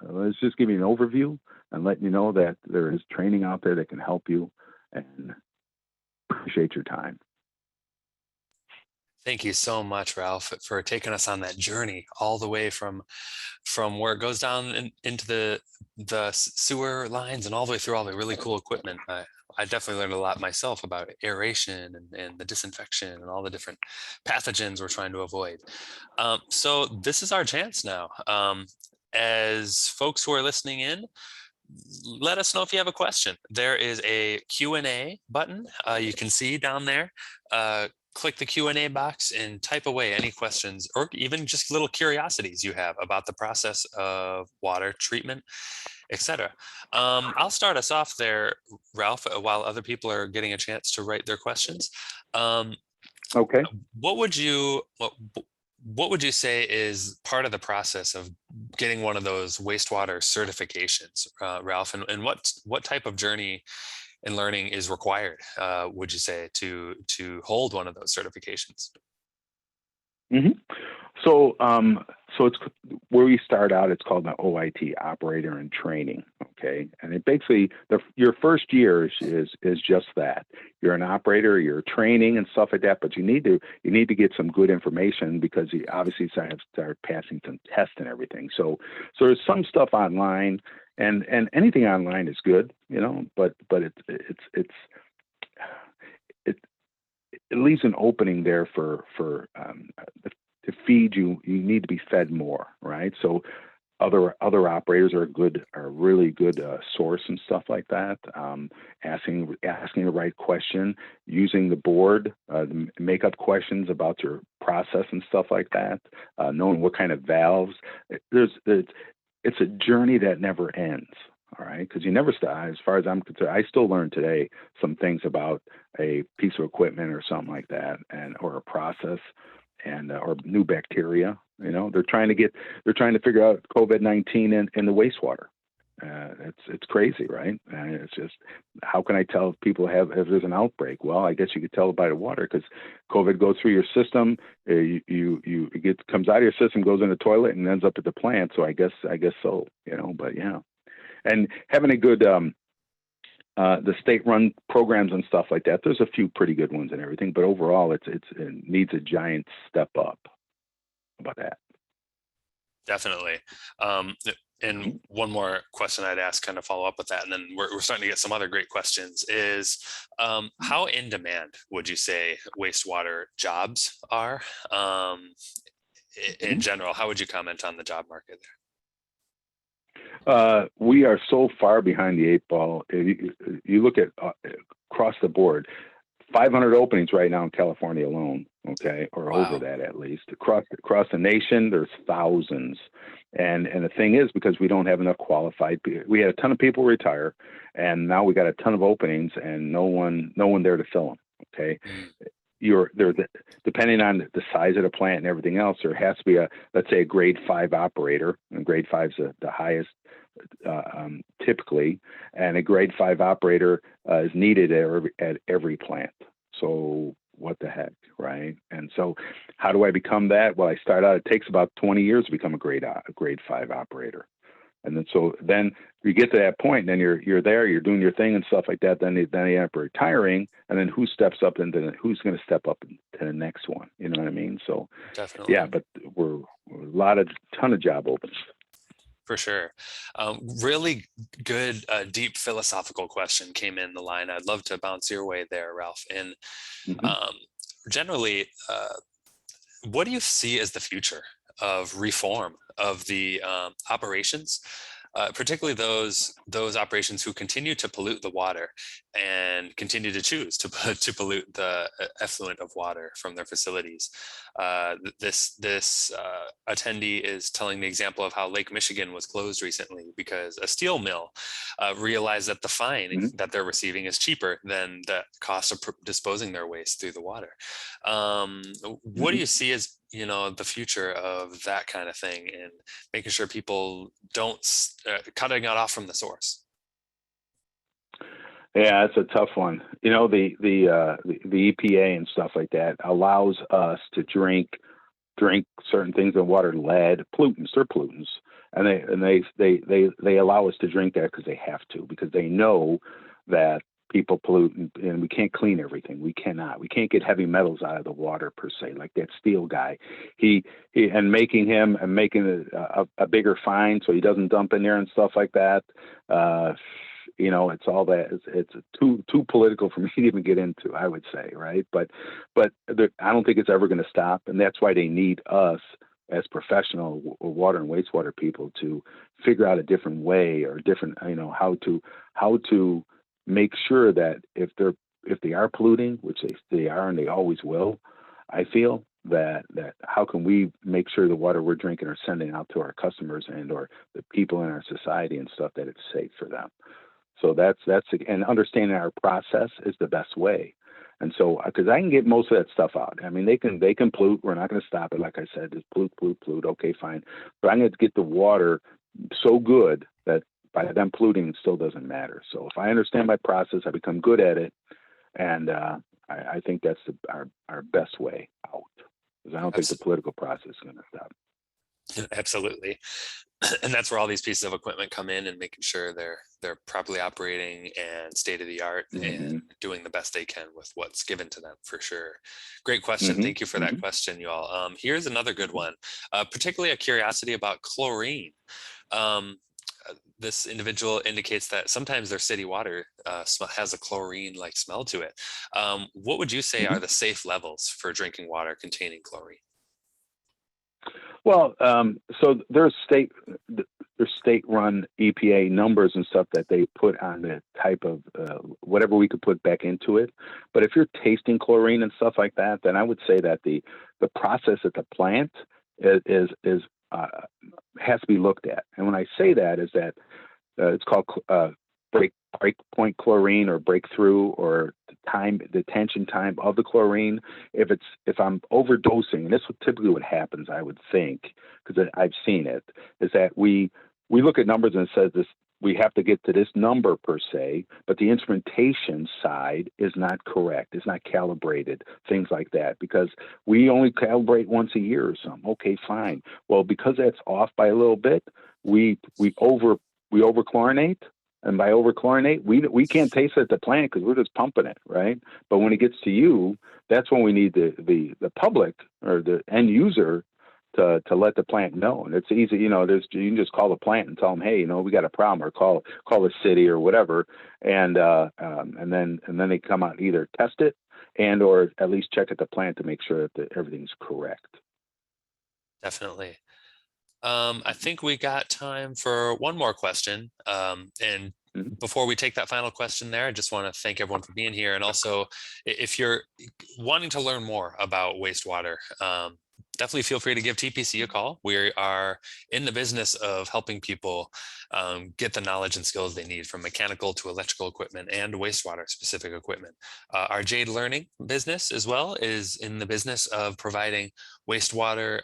let's just give you an overview and let you know that there is training out there that can help you, and appreciate your time. Thank you so much, Ralph, for taking us on that journey all the way from where it goes down into the sewer lines and all the way through all the really cool equipment. I definitely learned a lot myself about aeration and the disinfection and all the different pathogens we're trying to avoid. So this is our chance now. As folks who are listening in, let us know if you have a question. There is a Q&A button you can see down there. Click the Q&A box and type away any questions or even just little curiosities you have about the process of water treatment, etc. I'll start us off there, Ralph, while other people are getting a chance to write their questions. Okay. What would you say is part of the process of getting one of those wastewater certifications, Ralph? And what type of journey and learning is required, would you say, to hold one of those certifications? Mm-hmm. So it's where we start out. It's called the OIT, Operator in Training. Okay, and it basically your first year is just that. You're an operator, you're training and stuff like that. But you need to get some good information because you obviously start passing some tests and everything. So there's some stuff online, and anything online is good, But it leaves an opening there for to feed you. You need to be fed more, right? So other operators are really good source and stuff like that. Asking the right question, using the board, make up questions about your process and stuff like that. Knowing what kind of valves. It's a journey that never ends. All right, because you never stop. As far as I'm concerned, I still learn today some things about a piece of equipment or something like that, or a process, and or new bacteria. They're trying to figure out COVID-19 in the wastewater. It's crazy, right? And it's just, how can I tell if people if there's an outbreak? Well, I guess you could tell by the water, because COVID goes through your system. It comes out of your system, goes in the toilet, and ends up at the plant. So I guess so. But yeah. And having a good, the state-run programs and stuff like that. There's a few pretty good ones and everything, but overall, it needs a giant step up. How about that? Definitely. And one more question I'd ask, kind of follow up with that, and then we're starting to get some other great questions, is how in demand would you say wastewater jobs are? In general, how would you comment on the job market there? We are so far behind the eight ball. You look at across the board, 500 openings right now in California alone. Okay, or Wow. over that at least. Across the nation, there's thousands. And the thing is, because we don't have enough qualified, we had a ton of people retire, and now we got a ton of openings, and no one there to fill them. Okay. Depending on the size of the plant and everything else, there has to be let's say a grade 5 operator, and grade 5 is the highest typically, and a grade 5 operator is needed at every plant. So what the heck, right? And so how do I become that? Well, I start out, it takes about 20 years to become a grade 5 operator. And then you get to that point, and then you're there, you're doing your thing and stuff like that. Then you end up retiring, and then who steps up who's going to step up to the next one? You know what I mean? So Definitely. Yeah, but we're ton of job opens. For sure. Really good, deep philosophical question came in the line. I'd love to bounce your way there, Ralph. And generally, what do you see as the future of reform of the operations, particularly those operations who continue to pollute the water and continue to choose to pollute the effluent of water from their facilities? This attendee is telling the example of how Lake Michigan was closed recently because a steel mill realized that the fine Mhm. that they're receiving is cheaper than the cost of disposing their waste through the water. What do Mhm. you see as the future of that kind of thing and making sure people don't cutting it off from the source? Yeah, it's a tough one. The EPA and stuff like that allows us to drink certain things in water, lead, pollutants. They're pollutants, and they allow us to drink that because they have to, because they know that people pollute, and we can't clean everything. We cannot. We can't get heavy metals out of the water per se, like that steel guy. He and making a bigger fine so he doesn't dump in there and stuff like that. Uh, it's all that. It's too political for me to even get into, I would say, right? But I don't think it's ever going to stop, and that's why they need us as professional water and wastewater people to figure out a different way or different, how to make sure that if they are polluting, which they are and they always will, I feel that how can we make sure the water we're drinking or sending out to our customers and or the people in our society and stuff, that it's safe for them. So and understanding our process is the best way. And so, because I can get most of that stuff out. I mean, they can pollute. We're not going to stop it. Like I said, just pollute, pollute, pollute. Okay, fine. But I'm going to get the water so good that by them polluting, it still doesn't matter. So if I understand my process, I become good at it, and I think that's our best way out. Because I don't think the Abs- political process is going to stop. Absolutely. And that's where all these pieces of equipment come in and making sure they're properly operating and state of the art and Mm-hmm. doing the best they can with what's given to them, for sure. Great question. Mm-hmm. Thank you for that Mm-hmm. question, you all. Here's another good one, particularly a curiosity about chlorine. Um, this individual indicates that sometimes their city water has a chlorine like smell to it. What would you say Mm-hmm. are the safe levels for drinking water containing chlorine? Well, so there's state-run EPA numbers and stuff that they put on the type of whatever we could put back into it. But if you're tasting chlorine and stuff like that, then I would say that the process at the plant is has to be looked at. And when I say that, is that it's called break point chlorine or breakthrough or the detention time of the chlorine. If I'm overdosing, and this is typically what happens, I would think, because I've seen it, is that we look at numbers and it says this. We have to get to this number per se, but the instrumentation side is not correct. It's not calibrated, things like that, because we only calibrate once a year or something. Okay, fine. Well, because that's off by a little bit, we over chlorinate, and by over chlorinate, we can't taste it at the plant because we're just pumping it, right? But when it gets to you, that's when we need the public or the end user to let the plant know. And it's easy, you can just call the plant and tell them, hey, we got a problem, or call the city or whatever, and then they come out and either test it and or at least check at the plant to make sure that everything's correct. Definitely. I think we got time for one more question. And Mhm. before we take that final question there, I just want to thank everyone for being here. And also, if you're wanting to learn more about wastewater, definitely feel free to give TPC a call. We are in the business of helping people get the knowledge and skills they need, from mechanical to electrical equipment and wastewater specific equipment. Our Jade Learning business as well is in the business of providing wastewater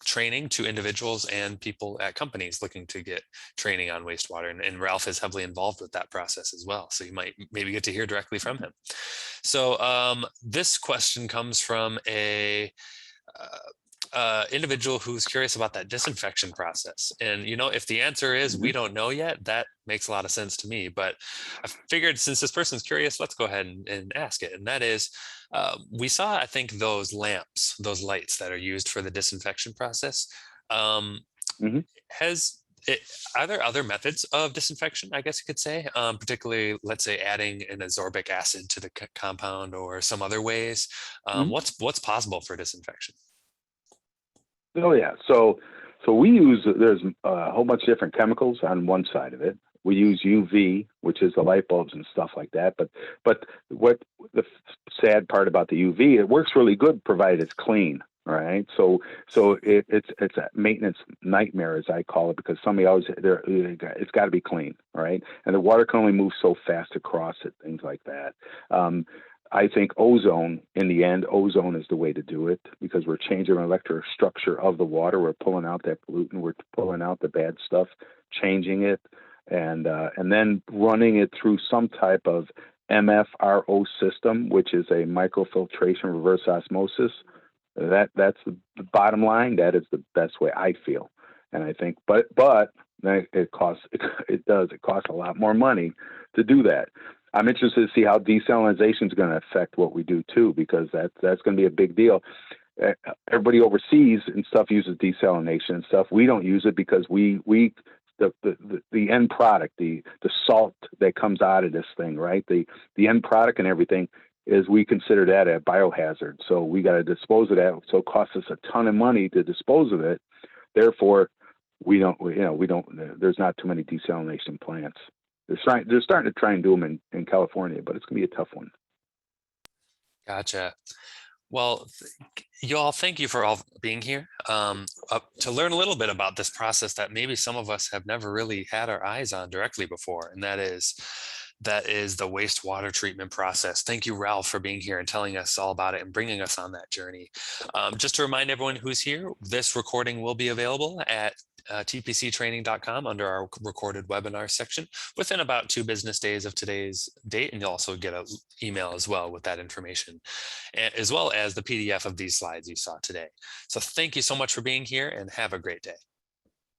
training to individuals and people at companies looking to get training on wastewater. And Ralph is heavily involved with that process as well. So you might maybe get to hear directly from him. So this question comes from a individual who's curious about that disinfection process. And, if the answer is Mhm. we don't know yet, that makes a lot of sense to me. But I figured since this person's curious, let's go ahead and ask it. And that is, we saw, I think, those lamps, those lights that are used for the disinfection process. Um, Mhm. has it, are there other methods of disinfection, I guess you could say, particularly, let's say, adding an ascorbic acid to the compound or some other ways? Mhm. What's possible for disinfection? Oh yeah. So we use there's a whole bunch of different chemicals on one side of it. We use UV, which is the light bulbs and stuff like that. But what the sad part about the UV, it works really good provided it's clean. All right. It's a maintenance nightmare as I call it because somebody always there it's got to be clean. All right. And the water can only move so fast across it, things like that. Um, I think ozone, in the end, ozone is the way to do it because we're changing the electric structure of the water. We're pulling out that pollutant. We're pulling out the bad stuff, changing it, and then running it through some type of MFRO system, which is a microfiltration reverse osmosis. That's the bottom line. That is the best way I feel, and I think, but it costs it costs a lot more money to do that. I'm interested to see how desalinization is going to affect what we do too, because that's going to be a big deal. Everybody overseas and stuff uses desalination and stuff. We don't use it because the end product, the salt that comes out of this thing, right? The end product and everything is we consider that a biohazard. So we got to dispose of that. So it costs us a ton of money to dispose of it. Therefore, we don't. There's not too many desalination plants. They're starting to try and do them in California, but it's going to be a tough one. Gotcha. Well, you all, thank you for all being here to learn a little bit about this process that maybe some of us have never really had our eyes on directly before, and that is the wastewater treatment process. Thank you, Ralph, for being here and telling us all about it and bringing us on that journey. Just to remind everyone who's here, this recording will be available at tpctraining.com under our recorded webinar section within about 2 business days of today's date. And you'll also get an email as well with that information, as well as the PDF of these slides you saw today. So thank you so much for being here and have a great day.